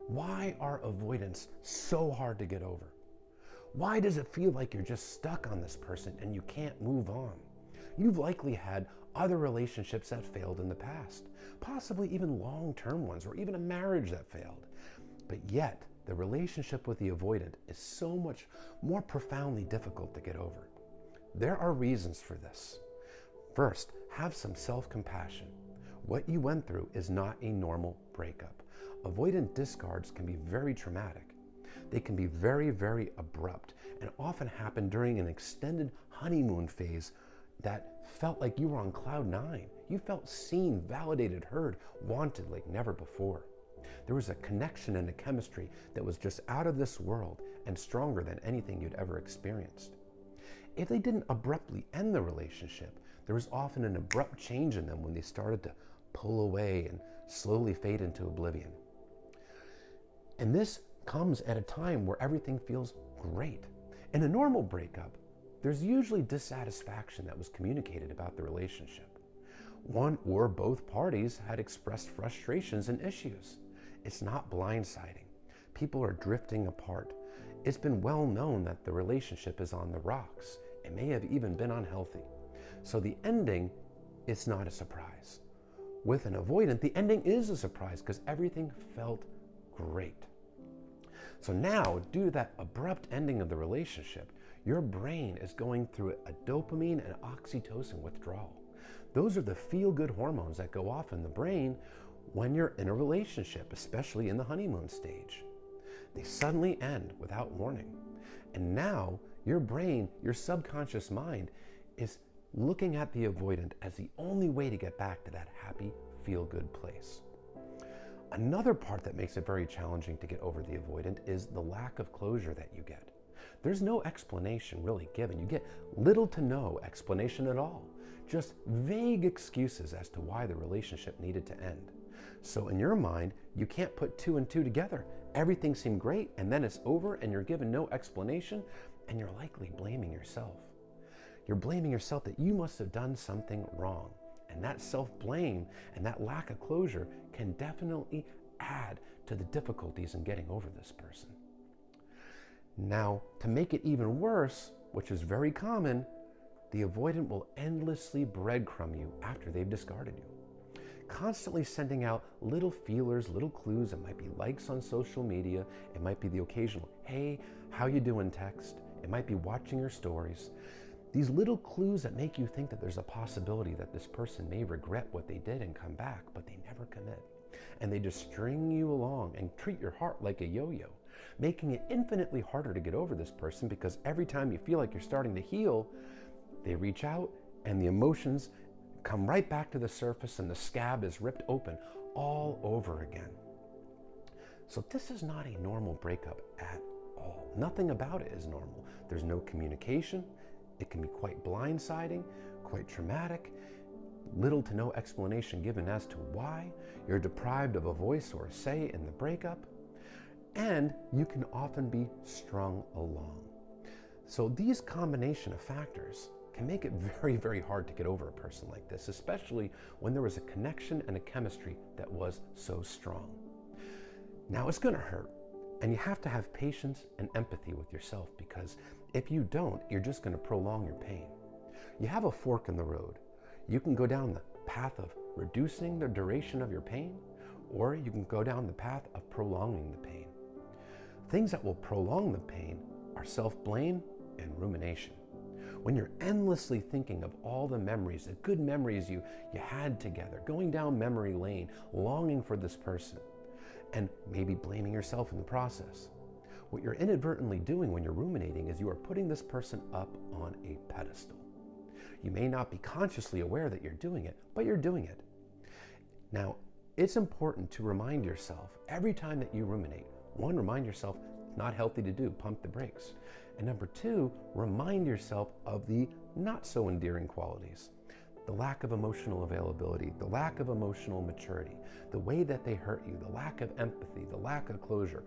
Why are avoidants so hard to get over? Why does it feel like you're just stuck on this person and you can't move on? You've likely had other relationships that failed in the past, possibly even long-term ones, or even a marriage that failed. But yet, the relationship with the avoidant is so much more profoundly difficult to get over. There are reasons for this. First, have some self-compassion. What you went through is not a normal breakup. Avoidant discards can be very traumatic. They can be very, very abrupt and often happen during an extended honeymoon phase that felt like you were on cloud nine. You felt seen, validated, heard, wanted like never before. There was a connection and a chemistry that was just out of this world and stronger than anything you'd ever experienced. If they didn't abruptly end the relationship, there was often an abrupt change in them when they started to pull away and slowly fade into oblivion. And this comes at a time where everything feels great. In a normal breakup, there's usually dissatisfaction that was communicated about the relationship. One or both parties had expressed frustrations and issues. It's not blindsiding. People are drifting apart. It's been well known that the relationship is on the rocks. It may have even been unhealthy. So the ending is not a surprise. With an avoidant, the ending is a surprise because everything felt great. So now, due to that abrupt ending of the relationship, your brain is going through a dopamine and oxytocin withdrawal. Those are the feel-good hormones that go off in the brain when you're in a relationship, especially in the honeymoon stage. They suddenly end without warning. And now your brain, your subconscious mind, is looking at the avoidant as the only way to get back to that happy, feel-good place. Another part that makes it very challenging to get over the avoidant is the lack of closure that you get. There's no explanation really given. You get little to no explanation at all. Just vague excuses as to why the relationship needed to end. So in your mind, you can't put two and two together. Everything seemed great and then it's over and you're given no explanation and you're likely blaming yourself. You're blaming yourself that you must have done something wrong. And that self-blame and that lack of closure can definitely add to the difficulties in getting over this person. Now, to make it even worse, which is very common, the avoidant will endlessly breadcrumb you after they've discarded you. Constantly sending out little feelers, little clues. It might be likes on social media. It might be the occasional, hey, how you doing text. It might be watching your stories. These little clues that make you think that there's a possibility that this person may regret what they did and come back, but they never commit. And they just string you along and treat your heart like a yo-yo, making it infinitely harder to get over this person because every time you feel like you're starting to heal, they reach out and the emotions come right back to the surface and the scab is ripped open all over again. So this is not a normal breakup at all. Nothing about it is normal. There's no communication. It can be quite blindsiding, quite traumatic, little to no explanation given as to why. You're deprived of a voice or a say in the breakup, and you can often be strung along. So these combination of factors can make it very, very hard to get over a person like this, especially when there was a connection and a chemistry that was so strong. Now it's going to hurt. And you have to have patience and empathy with yourself because if you don't, you're just going to prolong your pain. You have a fork in the road. You can go down the path of reducing the duration of your pain, or you can go down the path of prolonging the pain. Things that will prolong the pain are self-blame and rumination. When you're endlessly thinking of all the memories, the good memories you had together, going down memory lane, longing for this person, and maybe blaming yourself in the process. What you're inadvertently doing when you're ruminating is you are putting this person up on a pedestal. You may not be consciously aware that you're doing it, but you're doing it. Now, it's important to remind yourself every time that you ruminate. One, remind yourself it's not healthy to do, pump the brakes. And number two, remind yourself of the not so endearing qualities. The lack of emotional availability, the lack of emotional maturity, the way that they hurt you, the lack of empathy, the lack of closure.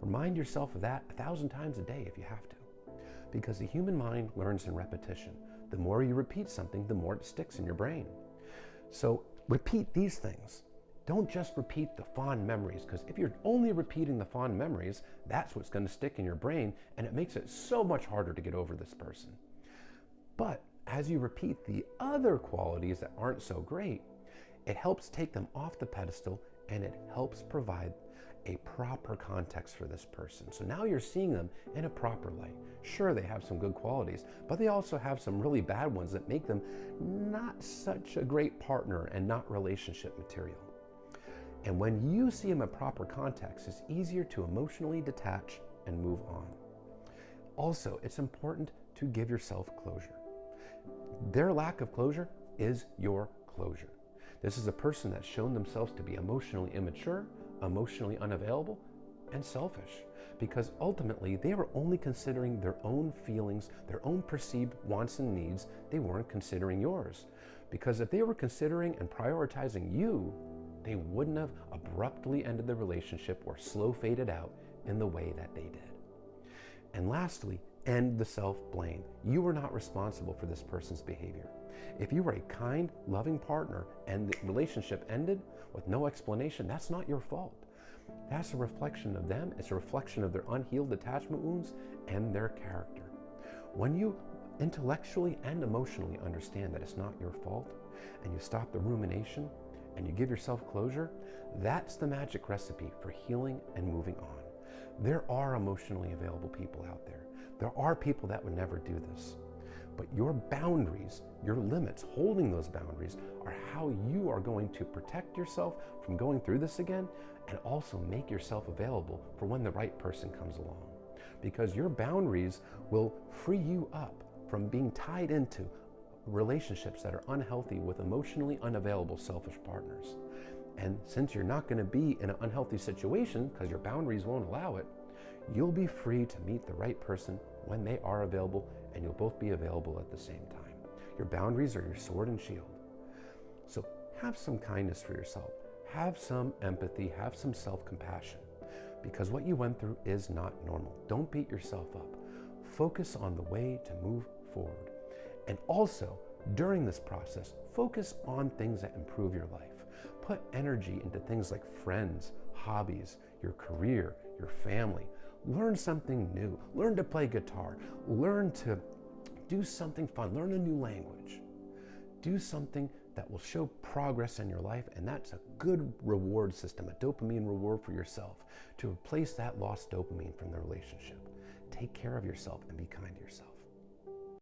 Remind yourself of that 1,000 times a day if you have to. Because the human mind learns in repetition. The more you repeat something, the more it sticks in your brain. So repeat these things. Don't just repeat the fond memories, because if you're only repeating the fond memories, that's what's going to stick in your brain, and it makes it so much harder to get over this person. But as you repeat the other qualities that aren't so great, it helps take them off the pedestal, and it helps provide a proper context for this person. So now you're seeing them in a proper light. Sure, they have some good qualities, but they also have some really bad ones that make them not such a great partner and not relationship material. And when you see them in proper context, it's easier to emotionally detach and move on. Also, it's important to give yourself closure. Their lack of closure is your closure. This is a person that's shown themselves to be emotionally immature, emotionally unavailable, and selfish, because ultimately they were only considering their own feelings, their own perceived wants and needs. They weren't considering yours. Because if they were considering and prioritizing you, they wouldn't have abruptly ended the relationship or slow faded out in the way that they did. And lastly, end the self-blame. You were not responsible for this person's behavior. If you were a kind, loving partner and the relationship ended with no explanation, that's not your fault. That's a reflection of them. It's a reflection of their unhealed attachment wounds and their character. When you intellectually and emotionally understand that it's not your fault, and you stop the rumination, and you give yourself closure, that's the magic recipe for healing and moving on. There are emotionally available people out there. There are people that would never do this. But your boundaries, your limits, holding those boundaries are how you are going to protect yourself from going through this again, and also make yourself available for when the right person comes along. Because your boundaries will free you up from being tied into relationships that are unhealthy with emotionally unavailable, selfish partners. And since you're not going to be in an unhealthy situation because your boundaries won't allow it, you'll be free to meet the right person when they are available, and you'll both be available at the same time. Your boundaries are your sword and shield. So have some kindness for yourself. Have some empathy. Have some self-compassion. Because what you went through is not normal. Don't beat yourself up. Focus on the way to move forward. And also, during this process, focus on things that improve your life. Put energy into things like friends, hobbies, your career, your family. Learn something new. Learn to play guitar. Learn to do something fun. Learn a new language. Do something that will show progress in your life, and that's a good reward system, a dopamine reward for yourself, to replace that lost dopamine from the relationship. Take care of yourself and be kind to yourself.